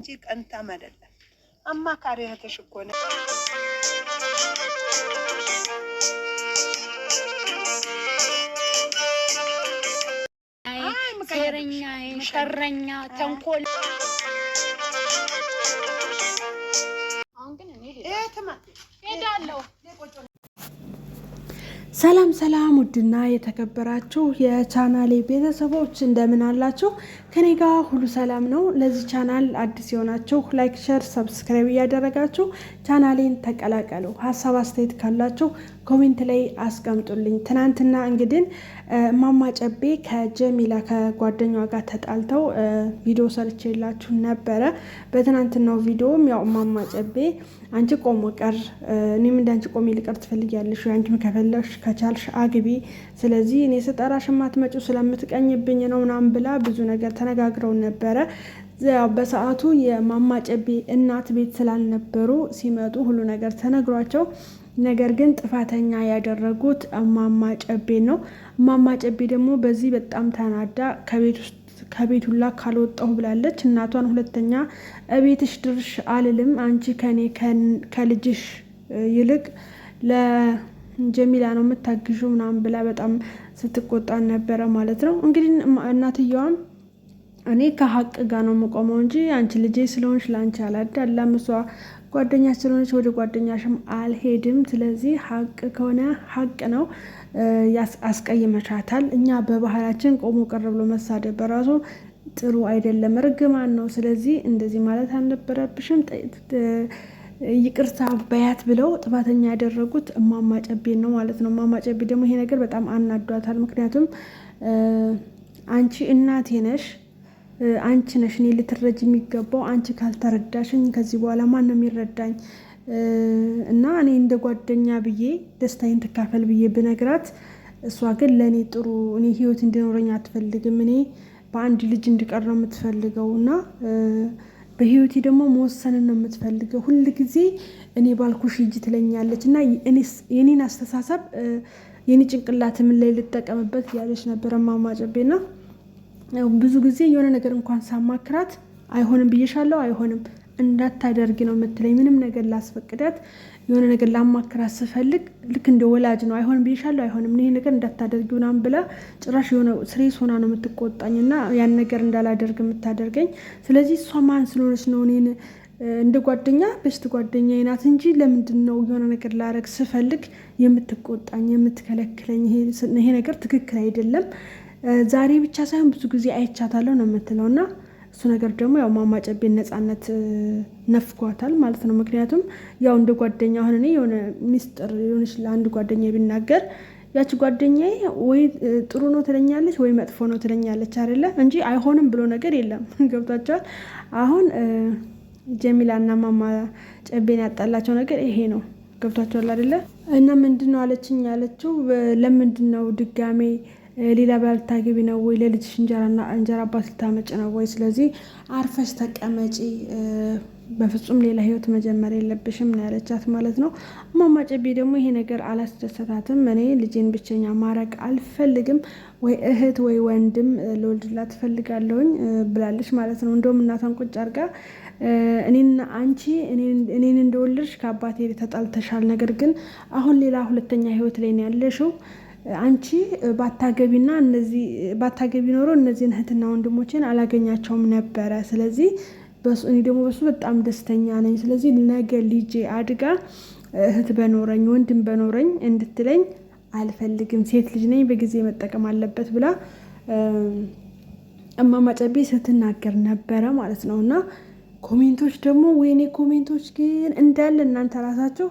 እንጂ ቀንታም አይደለም። አማካሪ እህትሽ እኮ ነው። ሴረኛ ሸረኛ ተንኮል አሁን ግን እኔ ሄዳለሁ። ሰላም ሰላም፣ ውድና የተከበራችሁ የቻናሌ ቤተሰቦች እንደምን አላችሁ? ከኔ ጋር ሁሉ ሰላም ነው። ለዚህ ቻናል አዲስ የሆናችሁ ላይክ፣ ሼር፣ ሰብስክራይብ እያደረጋችሁ ቻናሌን ተቀላቀሉ። ሀሳብ አስተያየት ካላችሁ ኮሜንት ላይ አስቀምጡልኝ። ትናንትና እንግዲህ እማማ ጨቤ ከጀሚላ ከጓደኛዋ ጋር ተጣልተው ቪዲዮ ሰርቼላችሁ ነበረ። በትናንትናው ቪዲዮም ያው እማማ ጨቤ አንቺ ቆሞ ቀር እኔም እንዳንቺ ቆሜ ልቀር ትፈልጊያለሽ ወይ? አንቺም ከፈለሽ ከቻልሽ አግቢ፣ ስለዚህ እኔ ስጠራሽ የማትመጪው ስለምትቀኝብኝ ነው ምናምን ብላ ብዙ ነገር ተነጋግረው ነበረ። ያው በሰዓቱ የእማማ ጨቤ እናት ቤት ስላልነበሩ ሲመጡ ሁሉ ነገር ተነግሯቸው፣ ነገር ግን ጥፋተኛ ያደረጉት እማማ ጨቤ ነው። እማማ ጨቤ ደግሞ በዚህ በጣም ተናዳ ከቤት ሁላ ካልወጣሁ ብላለች። እናቷን ሁለተኛ እቤትሽ ድርሽ አልልም፣ አንቺ ከኔ ከልጅሽ ይልቅ ለጀሚላ ነው የምታግዡ ምናምን ብላ በጣም ስትቆጣን ነበረ ማለት ነው። እንግዲህ እናትየዋም እኔ ከሀቅ ጋር ነው የምቆመው እንጂ አንቺ ልጄ ስለሆንሽ ለአንቺ አላዳላም፣ እሷ ጓደኛ ስለሆነች ወደ ጓደኛሽም አልሄድም፣ ስለዚህ ሀቅ ከሆነ ሀቅ ነው፣ አስቀይመሻታል። እኛ በባህላችን ቆሞ ቀር ብሎ መሳደብ በራሱ ጥሩ አይደለም፣ ርግማን ነው። ስለዚህ እንደዚህ ማለት አልነበረብሽም፣ ይቅርታ በያት ብለው ጥፋተኛ ያደረጉት እማማ ጨቤን ነው ማለት ነው። እማማ ጨቤ ደግሞ ይሄ ነገር በጣም አናዷታል። ምክንያቱም አንቺ እናቴ ነሽ፣ አንቺ ነሽ እኔ ልትረጅ የሚገባው፣ አንቺ ካልተረዳሽኝ ከዚህ በኋላ ማን ነው የሚረዳኝ? እና እኔ እንደ ጓደኛ ብዬ ደስታዬን ትካፈል ብዬ ብነግራት፣ እሷ ግን ለእኔ ጥሩ እኔ ህይወት እንዲኖረኝ አትፈልግም። እኔ በአንድ ልጅ እንዲቀር ነው የምትፈልገው እና በህይወቴ ደግሞ መወሰንን ነው የምትፈልገው። ሁል ጊዜ እኔ ባልኩሽ ሂጂ ትለኛለች እና የኔን አስተሳሰብ የኔ ጭንቅላት ምን ላይ ልጠቀምበት ያለች ነበረ እማማ ጨቤና ብዙ ጊዜ የሆነ ነገር እንኳን ሳማክራት አይሆንም ብዬሻለሁ፣ አይሆንም እንዳታደርጊ ነው የምትለኝ። ምንም ነገር ላስፈቅዳት የሆነ ነገር ላማክራት ስፈልግ ልክ እንደ ወላጅ ነው። አይሆንም ብዬሻለሁ፣ አይሆንም ይሄ ነገር እንዳታደርጊ ምናምን ብላ ጭራሽ የሆነ ስሬስ ሆና ነው የምትቆጣኝ እና ያን ነገር እንዳላደርግ የምታደርገኝ። ስለዚህ እሷ ማን ስለሆነች ነው እኔን እንደ ጓደኛ በስት ጓደኛ ናት እንጂ ለምንድን ነው የሆነ ነገር ላረግ ስፈልግ የምትቆጣኝ የምትከለክለኝ? ይሄ ነገር ትክክል አይደለም። ዛሬ ብቻ ሳይሆን ብዙ ጊዜ አይቻታለሁ ነው የምትለው እና እሱ ነገር ደግሞ ያው እማማ ጨቤን ነፃነት ነፍጓታል ማለት ነው። ምክንያቱም ያው እንደ ጓደኛ አሁን እኔ የሆነ ሚስጥር የሆነች ለአንድ ጓደኛ ቢናገር ያቺ ጓደኛዬ ወይ ጥሩ ነው ትለኛለች ወይ መጥፎ ነው ትለኛለች አይደለ እንጂ አይሆንም ብሎ ነገር የለም። ገብቷቸዋል። አሁን ጀሚላና እማማ ጨቤን ያጣላቸው ነገር ይሄ ነው። ገብቷቸዋል አይደለ? እና ምንድን ነው አለችኝ ያለችው ለምንድን ነው ድጋሜ ሌላ ባልታገቢ ነው ወይ? ለልጅሽ እንጀራ አባት ልታመጭ ነው ወይ? ስለዚህ አርፈሽ ተቀመጪ፣ በፍጹም ሌላ ህይወት መጀመር የለብሽም ነው ያለቻት ማለት ነው። እማማ ጨቤ ደግሞ ይሄ ነገር አላስደሰታትም። እኔ ልጄን ብቸኛ ማረቅ አልፈልግም፣ ወይ እህት ወይ ወንድም ልወልድላት ትፈልጋለሁኝ ብላለች ማለት ነው። እንደውም እናቷን ቁጭ አድርጋ እኔና አንቺ እኔን እንደወልድሽ ከአባቴ ተጣልተሻል፣ ነገር ግን አሁን ሌላ ሁለተኛ ህይወት ላይ ነው ያለሽው። አንቺ ባታገቢና ባታገቢ ኖሮ እነዚህን እህትና ወንድሞችን አላገኛቸውም ነበረ። ስለዚህ እኔ ደግሞ በሱ በጣም ደስተኛ ነኝ። ስለዚህ ነገ ልጄ አድጋ እህት በኖረኝ ወንድም በኖረኝ እንድትለኝ አልፈልግም። ሴት ልጅ ነኝ፣ በጊዜ መጠቀም አለበት ብላ እማማ ጨቤ ስትናገር ነበረ ማለት ነው። እና ኮሜንቶች ደግሞ ወይኔ ኮሜንቶች ግን እንዳለ እናንተ ራሳችሁ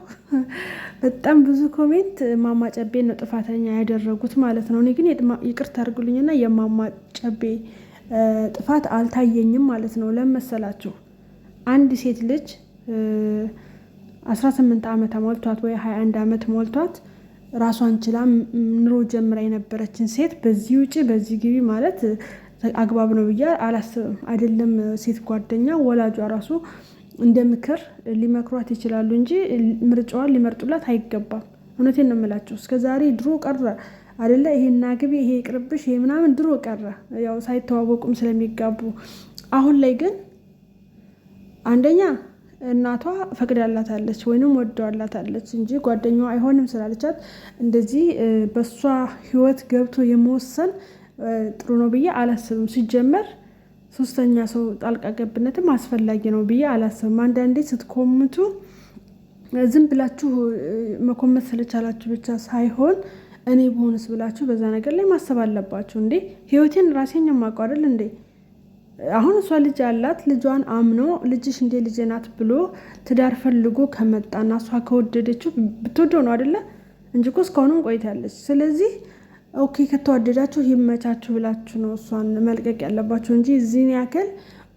በጣም ብዙ ኮሜንት እማማ ጨቤን ነው ጥፋተኛ ያደረጉት ማለት ነው። እኔ ግን ይቅርታ አድርጉልኝና የእማማ ጨቤ ጥፋት አልታየኝም ማለት ነው። ለመሰላችሁ አንድ ሴት ልጅ 18 ዓመት ሞልቷት ወይ 21 ዓመት ሞልቷት ራሷን ችላ ኑሮ ጀምራ የነበረችን ሴት በዚህ ውጪ በዚህ ግቢ ማለት አግባብ ነው ብዬ አላስብም። አይደለም ሴት ጓደኛ ወላጇ ራሱ እንደ ምክር ሊመክሯት ይችላሉ እንጂ ምርጫዋን ሊመርጡላት አይገባም። እውነቴን ነው የምላችሁ። እስከዛሬ ድሮ ቀረ አይደለ? ይሄና ግቢ ይሄ ይቅርብሽ ይሄ ምናምን ድሮ ቀረ፣ ያው ሳይተዋወቁም ስለሚጋቡ። አሁን ላይ ግን አንደኛ እናቷ ፈቅዳላታለች ወይንም ወደዋላታለች እንጂ ጓደኛዋ አይሆንም ስላለቻት እንደዚህ በሷ ህይወት ገብቶ የመወሰን ጥሩ ነው ብዬ አላስብም። ሲጀመር ሶስተኛ ሰው ጣልቃ ገብነትም አስፈላጊ ነው ብዬ አላስብም። አንዳንዴ ስትኮምቱ ዝም ብላችሁ መኮመት ስለቻላችሁ ብቻ ሳይሆን እኔ በሆነስ ብላችሁ በዛ ነገር ላይ ማሰብ አለባችሁ። እንዴ ህይወቴን ራሴን የማውቀው አይደል እንዴ? አሁን እሷ ልጅ አላት። ልጇን አምኖ ልጅሽ እንዴ ልጄ ናት ብሎ ትዳር ፈልጎ ከመጣና እሷ ከወደደችው ብትወደው ነው አይደለ እንጂ እኮ እስካሁንም ቆይታለች። ስለዚህ ኦኬ ከተዋደዳችሁ ይመቻችሁ ብላችሁ ነው እሷን መልቀቅ ያለባችሁ እንጂ እዚህን ያክል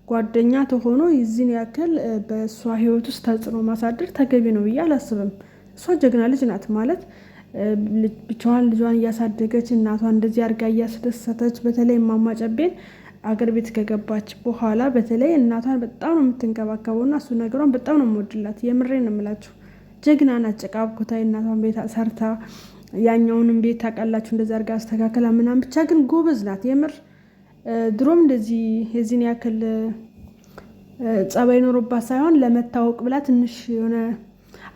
ጓደኛ ተሆኖ እዚህን ያክል በእሷ ህይወት ውስጥ ተጽዕኖ ማሳደር ተገቢ ነው ብዬ አላስብም። እሷ ጀግና ልጅ ናት ማለት ብቻዋን ልጇን እያሳደገች እናቷን እንደዚህ አድርጋ እያስደሰተች በተለይ እማማ ጨቤን አገር ቤት ከገባች በኋላ በተለይ እናቷን በጣም ነው የምትንከባከበውና እሱ ነገሯን በጣም ነው የምወድላት። የምሬን ነው የምላችሁ። ጀግና ናት። ጭቃ አብኩታ እናቷን ቤት ሰርታ ያኛውንም ቤት ታውቃላችሁ እንደዛ አድርጋ አስተካከላ ምናምን ብቻ ግን ጎበዝ ናት የምር። ድሮም እንደዚህ የዚህን ያክል ጸባይ ኖሮባት ሳይሆን ለመታወቅ ብላ ትንሽ የሆነ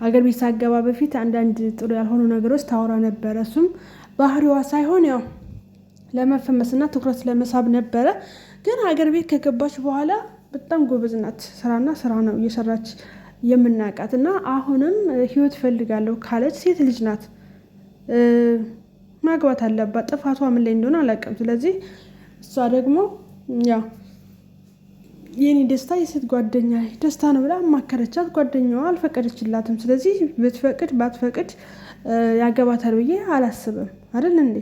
አገር ቤት ሳገባ በፊት አንዳንድ ጥሩ ያልሆኑ ነገሮች ታወራ ነበረ። እሱም ባህሪዋ ሳይሆን ያው ለመፈመስና ትኩረት ለመሳብ ነበረ። ግን አገር ቤት ከገባች በኋላ በጣም ጎበዝ ናት። ስራና ስራ ነው እየሰራች የምናውቃት እና አሁንም ህይወት ፈልጋለሁ ካለች ሴት ልጅ ናት፣ ማግባት አለባት። ጥፋቷ ምን ላይ እንደሆነ አላውቅም። ስለዚህ እሷ ደግሞ ያው የኔ ደስታ የሴት ጓደኛ ደስታ ነው ብላ ማከረቻት። ጓደኛዋ አልፈቀደችላትም። ስለዚህ ብትፈቅድ ባትፈቅድ ያገባታል ብዬ አላስብም አይደል እንዴ?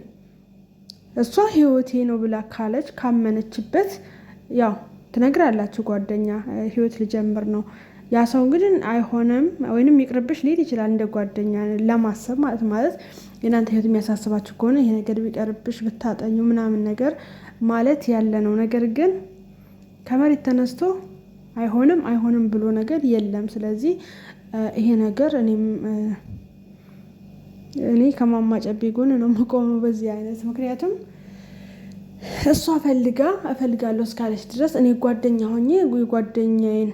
እሷ ህይወቴ ነው ብላ ካለች ካመነችበት ያው ትነግራላችሁ። ጓደኛ ህይወት ልጀምር ነው ያ ሰው እንግዲህ አይሆንም ወይንም ይቅርብሽ ሊል ይችላል። እንደ ጓደኛ ለማሰብ ማለት የናንተ ህይወት የሚያሳስባችሁ ከሆነ ይሄ ነገር ቢቀርብሽ ብታጠኙ ምናምን ነገር ማለት ያለ ነው። ነገር ግን ከመሬት ተነስቶ አይሆንም ብሎ ነገር የለም። ስለዚህ ይሄ ነገር እኔ ከማማ ጨቤ ጎን ነው የምቆመው በዚህ አይነት። ምክንያቱም እሷ እፈልጋለሁ እስካለች ድረስ እኔ ጓደኛ ሆኜ የጓደኛዬን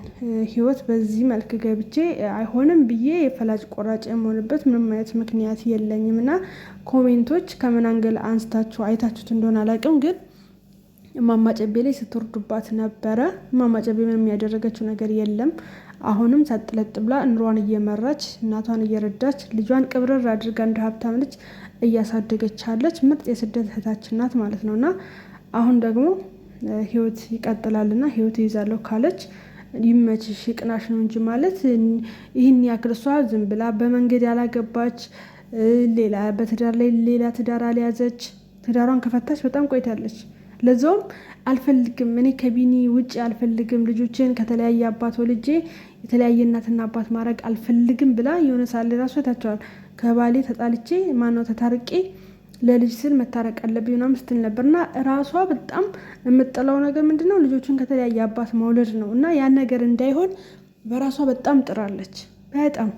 ህይወት በዚህ መልክ ገብቼ አይሆንም ብዬ የፈላጭ ቆራጭ የምሆንበት ምንም አይነት ምክንያት የለኝም። እና ኮሜንቶች ከምን አንገል አንስታችሁ አይታችሁት እንደሆነ አላውቅም፣ ግን እማማ ጨቤ ላይ ስትወርዱባት ነበረ። እማማ ጨቤ ምንም ያደረገችው ነገር የለም። አሁንም ሳጥለጥ ብላ ኑሯን እየመራች እናቷን እየረዳች ልጇን ቅብርር አድርጋ እንደ ሀብታም ልጅ እያሳደገች ያለች ምርጥ የስደት እህታችን ናት ማለት ነውና አሁን ደግሞ ህይወት ይቀጥላልና ህይወት ይዛለሁ ካለች ይመችሽ ይቅናሽ ነው እንጂ ማለት ይህን ያክል እሷ ዝም ብላ በመንገድ ያላገባች ሌላ በትዳር ላይ ሌላ ትዳር አልያዘች። ትዳሯን ከፈታች በጣም ቆይታለች። ለዛውም አልፈልግም እኔ ከቢኒ ውጭ አልፈልግም ልጆችን ከተለያየ አባት ወልጄ የተለያየ እናትና አባት ማድረግ አልፈልግም ብላ የሆነ ሳለ ራሱ ታቻዋል። ከባሌ ተጣልቼ ማነው ተታርቄ ለልጅ ስል መታረቅ አለብኝ ምናምን ስትል ነበርና ራሷ በጣም የምጠላው ነገር ምንድነው ልጆችን ከተለያየ አባት መውለድ ነው። እና ያን ነገር እንዳይሆን በራሷ በጣም ጥራለች። በጣም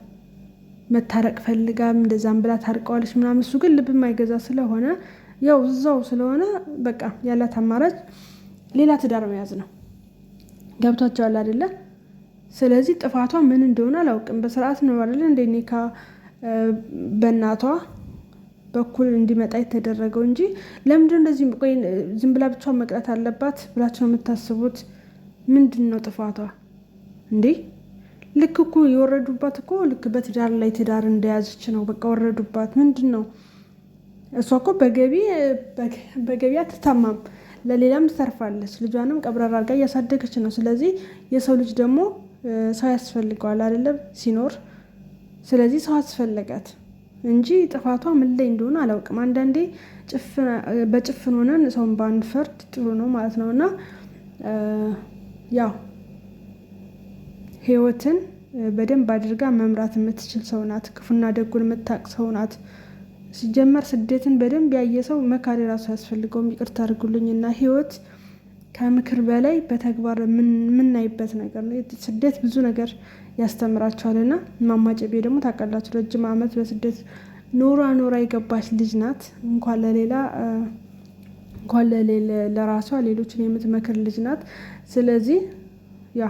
መታረቅ ፈልጋም እንደዛም ብላ ታርቀዋለች ምናምን። እሱ ግን ልብ የማይገዛ ስለሆነ ያው እዛው ስለሆነ በቃ ያላት አማራጭ ሌላ ትዳር መያዝ ነው። ገብቷቸዋል አይደለ? ስለዚህ ጥፋቷ ምን እንደሆነ አላውቅም። በስርዓት ነው አይደል እንደኔ በእናቷ በኩል እንዲመጣ የተደረገው እንጂ ለምንድን እንደዚህ ቆይ ዝም ብላ ብቻዋን መቅረት አለባት ብላችሁ ነው የምታስቡት? ምንድነው ጥፋቷ እንዴ? ልክ እኮ የወረዱባት እኮ ልክ በትዳር ላይ ትዳር እንደያዘች ነው በቃ ወረዱባት። ምንድነው እሷ እኮ በገቢ አትታማም፣ ለሌላም ትተርፋለች። ልጇንም ቀብረራ አድርጋ እያሳደገች ነው። ስለዚህ የሰው ልጅ ደግሞ ሰው ያስፈልገዋል አይደለም ሲኖር። ስለዚህ ሰው አስፈለጋት እንጂ ጥፋቷ ምን ላይ እንደሆነ አላውቅም። አንዳንዴ በጭፍን ሆነን ሰውን ባንፈርድ ጥሩ ነው ማለት ነው። እና ያው ህይወትን በደንብ አድርጋ መምራት የምትችል ሰው ናት። ክፉና ደጉን የምታውቅ ሰው ናት። ሲጀመር ስደትን በደንብ ያየ ሰው መካሪ ራሱ ያስፈልገውም። ይቅርታ አድርጉልኝና ህይወት ከምክር በላይ በተግባር የምናይበት ነገር ነው። ስደት ብዙ ነገር ያስተምራቸዋልና እማማ ጨቤ ደግሞ ታውቃላችሁ ረጅም ዓመት በስደት ኖራ የገባች ልጅ ናት። እንኳን ለራሷ ሌሎችን የምትመክር ልጅ ናት። ስለዚህ ያ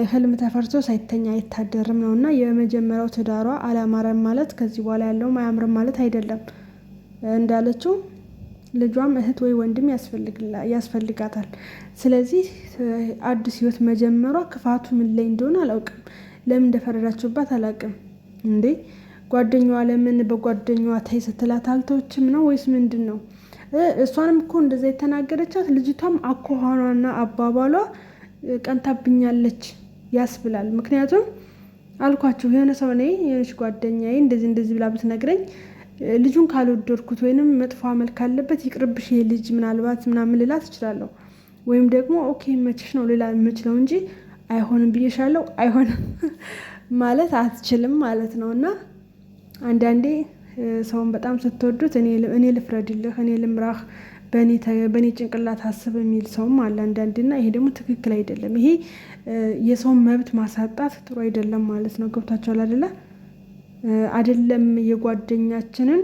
ህልም ተፈርቶ ሳይተኛ አይታደርም ነውና የመጀመሪያው ትዳሯ አላማረም ማለት ከዚህ በኋላ ያለውም አያምርም ማለት አይደለም። እንዳለችው ልጇም እህት ወይ ወንድም ያስፈልጋታል። ስለዚህ አዲስ ህይወት መጀመሯ ክፋቱ ምን ላይ እንደሆነ አላውቅም። ለምን እንደፈረዳችሁባት አላውቅም። እንዴ ጓደኛዋ ለምን በጓደኛዋ ተይ ስትላት አልተወችም ነው ወይስ ምንድን ነው? እሷንም እኮ እንደዛ የተናገረቻት ልጅቷም አኳኋኗና አባባሏ ቀንታብኛለች ያስብላል። ምክንያቱም አልኳችሁ የሆነ ሰው እኔ የሆነች ጓደኛዬ እንደዚህ ብላ ብትነግረኝ ልጁን ካልወደድኩት ወይንም መጥፎ አመል ካለበት ይቅርብሽ ይሄ ልጅ ምናልባት ምናምን ልላት እችላለሁ። ወይም ደግሞ ኦኬ መችሽ ነው ሌላ የምችለው እንጂ አይሆንም ብዬሻለሁ አይሆንም ማለት አትችልም ማለት ነው። እና አንዳንዴ ሰውን በጣም ስትወዱት እኔ ልፍረድልህ፣ እኔ ልምራህ፣ በእኔ ጭንቅላት አስብ የሚል ሰውም አለ አንዳንዴና ይሄ ደግሞ ትክክል አይደለም። ይሄ የሰውን መብት ማሳጣት ጥሩ አይደለም ማለት ነው። ገብታችኋል አይደለ? አይደለም የጓደኛችንን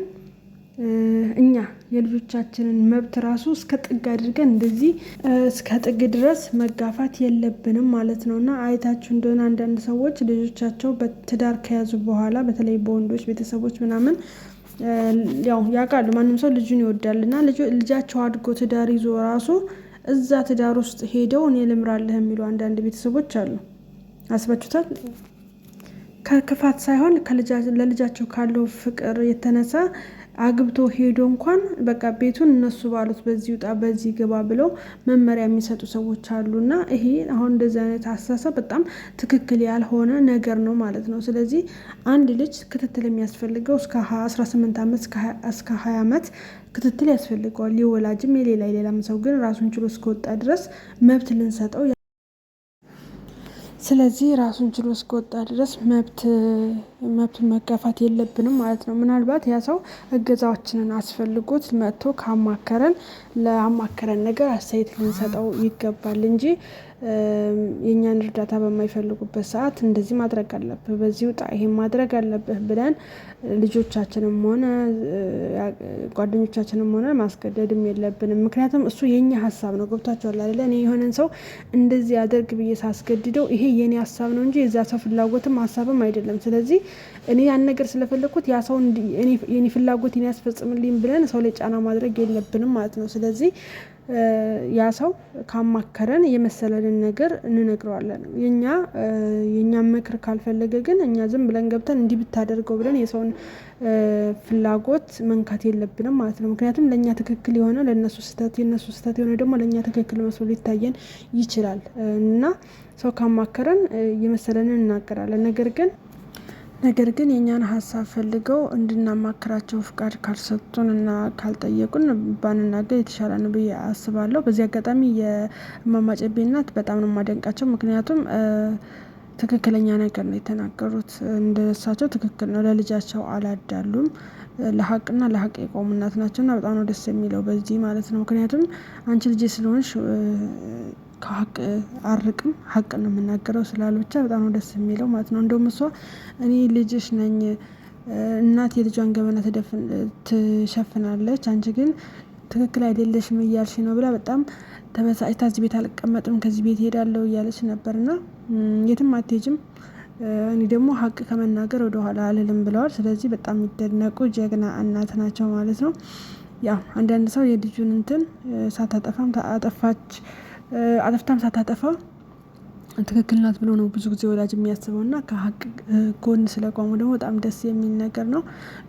እኛ የልጆቻችንን መብት ራሱ እስከ ጥግ አድርገን እንደዚህ እስከ ጥግ ድረስ መጋፋት የለብንም ማለት ነው። እና አይታችሁ እንደሆነ አንዳንድ ሰዎች ልጆቻቸው በትዳር ከያዙ በኋላ በተለይ በወንዶች ቤተሰቦች ምናምን ያው ያውቃሉ፣ ማንም ሰው ልጁን ይወዳል እና ልጃቸው አድጎ ትዳር ይዞ ራሱ እዛ ትዳር ውስጥ ሄደው እኔ ልምራለህ የሚሉ አንዳንድ ቤተሰቦች አሉ። አስባችሁታል? ከክፋት ሳይሆን ለልጃቸው ካለው ፍቅር የተነሳ አግብቶ ሄዶ እንኳን በቃ ቤቱን እነሱ ባሉት በዚህ ውጣ በዚህ ግባ ብለው መመሪያ የሚሰጡ ሰዎች አሉና ይሄ አሁን እንደዚህ አይነት አስተሳሰብ በጣም ትክክል ያልሆነ ነገር ነው ማለት ነው። ስለዚህ አንድ ልጅ ክትትል የሚያስፈልገው እስከ 18 ዓመት እስከ 20 ዓመት ክትትል ያስፈልገዋል። የወላጅም የሌላም ሰው ግን ራሱን ችሎ እስከወጣ ድረስ መብት ልንሰጠው ስለዚህ ራሱን ችሎ እስከወጣ ድረስ መብቱን መጋፋት የለብንም ማለት ነው። ምናልባት ያ ሰው እገዛዎችንን አስፈልጎት መጥቶ ካማከረን ለአማከረን ነገር አስተያየት ልንሰጠው ይገባል እንጂ የእኛን እርዳታ በማይፈልጉበት ሰዓት እንደዚህ ማድረግ አለብህ፣ በዚህ ውጣ፣ ይሄን ማድረግ አለብህ ብለን ልጆቻችንም ሆነ ጓደኞቻችንም ሆነ ማስገደድም የለብንም። ምክንያቱም እሱ የኛ ሀሳብ ነው። ገብታችኋል አይደለ? እኔ የሆነን ሰው እንደዚህ አድርግ ብዬ ሳስገድደው ይሄ የኔ ሀሳብ ነው እንጂ የዛ ሰው ፍላጎትም ሀሳብም አይደለም። ስለዚህ እኔ ያን ነገር ስለፈለኩት ያ ሰው የኔ ፍላጎት ያስፈጽምልኝ ብለን ሰው ላይ ጫና ማድረግ የለብንም ማለት ነው። ስለዚህ ያ ሰው ካማከረን የመሰለንን ነገር እንነግረዋለን። የኛ ምክር ካልፈለገ ግን እኛ ዝም ብለን ገብተን እንዲህ ብታደርገው ብለን የሰውን ፍላጎት መንካት የለብንም ማለት ነው። ምክንያቱም ለእኛ ትክክል የሆነ ለእነሱ ስህተት፣ የእነሱ ስህተት የሆነ ደግሞ ለእኛ ትክክል መስሎ ሊታየን ይችላል እና ሰው ካማከረን የመሰለንን እናገራለን። ነገር ግን የእኛን ሀሳብ ፈልገው እንድናማክራቸው ፍቃድ ካልሰጡን እና ካልጠየቁን ባንናገር የተሻለ ነው ብዬ አስባለሁ። በዚህ አጋጣሚ የእማማ ጨቤ እናት በጣም ነው የማደንቃቸው። ምክንያቱም ትክክለኛ ነገር ነው የተናገሩት። እንደሳቸው ትክክል ነው። ለልጃቸው አላዳሉም። ለሀቅና ለሀቅ የቆሙ እናት ናቸውና በጣም ነው ደስ የሚለው በዚህ ማለት ነው። ምክንያቱም አንቺ ልጄ ስለሆንሽ ከሀቅ አርቅም ሀቅ ነው የምናገረው ስላሉ ብቻ በጣም ነው ደስ የሚለው ማለት ነው። እንደውም እሷ እኔ ልጅሽ ነኝ፣ እናት የልጇን ገበና ትሸፍናለች፣ አንቺ ግን ትክክል አይደለሽም እያልሽ ነው ብላ በጣም ተበሳጭታ እዚህ ቤት አልቀመጥም ከዚህ ቤት ሄዳለሁ እያለች ነበርና የትም አትሄጂም፣ እኔ ደግሞ ሀቅ ከመናገር ወደኋላ አልልም ብለዋል። ስለዚህ በጣም የሚደነቁ ጀግና እናት ናቸው ማለት ነው። ያው አንዳንድ ሰው የልጁን እንትን ሳታጠፋም አጠፍታም ሳታጠፋ ትክክል ናት ብሎ ነው ብዙ ጊዜ ወላጅ የሚያስበው እና ከሀቅ ጎን ስለቆሙ ደግሞ በጣም ደስ የሚል ነገር ነው።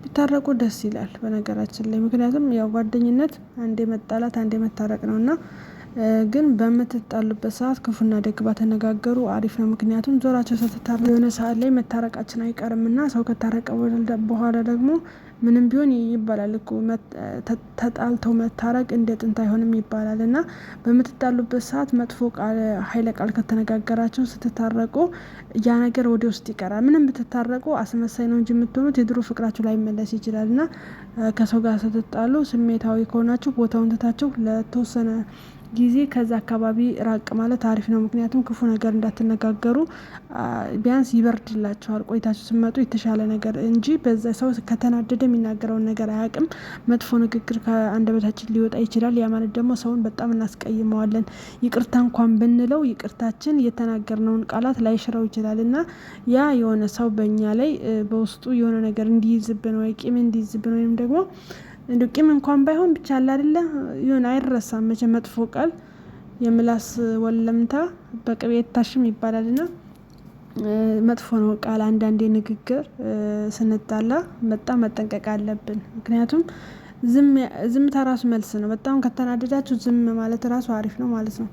ቢታረቁ ደስ ይላል በነገራችን ላይ። ምክንያቱም ያው ጓደኝነት አንዴ መጣላት አንዴ መታረቅ ነው እና ግን በምትጣሉበት ሰዓት ክፉና ደግ ባተነጋገሩ አሪፍ ነው። ምክንያቱም ዞራቸው ስትታረቁ የሆነ ሰዓት ላይ መታረቃችን አይቀርም እና ሰው ከታረቀ በኋላ ደግሞ ምንም ቢሆን ይባላል እኮ ተጣልተው መታረቅ እንደ ጥንት አይሆንም ይባላል እና በምትጣሉበት ሰዓት መጥፎ ኃይለ ቃል ከተነጋገራቸው ስትታረቁ ያ ነገር ወደ ውስጥ ይቀራል። ምንም ብትታረቁ አስመሳይ ነው እንጂ የምትሆኑት የድሮ ፍቅራችሁ ላይ መለስ ይችላል እና ከሰው ጋር ስትጣሉ ስሜታዊ ከሆናችሁ ቦታውን ትታችሁ ለተወሰነ ጊዜ ከዛ አካባቢ ራቅ ማለት አሪፍ ነው። ምክንያቱም ክፉ ነገር እንዳትነጋገሩ ቢያንስ ይበርድላችኋል። ቆይታችሁ ስትመጡ የተሻለ ነገር እንጂ በዛ ሰው ከተናደደ የሚናገረውን ነገር አያውቅም። መጥፎ ንግግር ከአንደበታችን ሊወጣ ይችላል። ያ ማለት ደግሞ ሰውን በጣም እናስቀይመዋለን። ይቅርታ እንኳን ብንለው ይቅርታችን የተናገርነውን ቃላት ላይሽረው ይችላል እና ያ የሆነ ሰው በእኛ ላይ በውስጡ የሆነ ነገር እንዲይዝብን ወይ ቂም እንዲይዝብን ወይም ደግሞ እንደ ቂም እንኳን ባይሆን ብቻ አለ አይደለ የሆነ አይረሳም መቼም መጥፎ ቃል የምላስ ወለምታ በቅቤ ታሽም ይባላልና መጥፎ ነው ቃል አንዳንዴ ንግግር ስንጣላ በጣም መጠንቀቅ አለብን። ምክንያቱም ዝምታ ራሱ መልስ ነው። በጣም ከተናደዳችሁ ዝም ማለት ራሱ አሪፍ ነው ማለት ነው።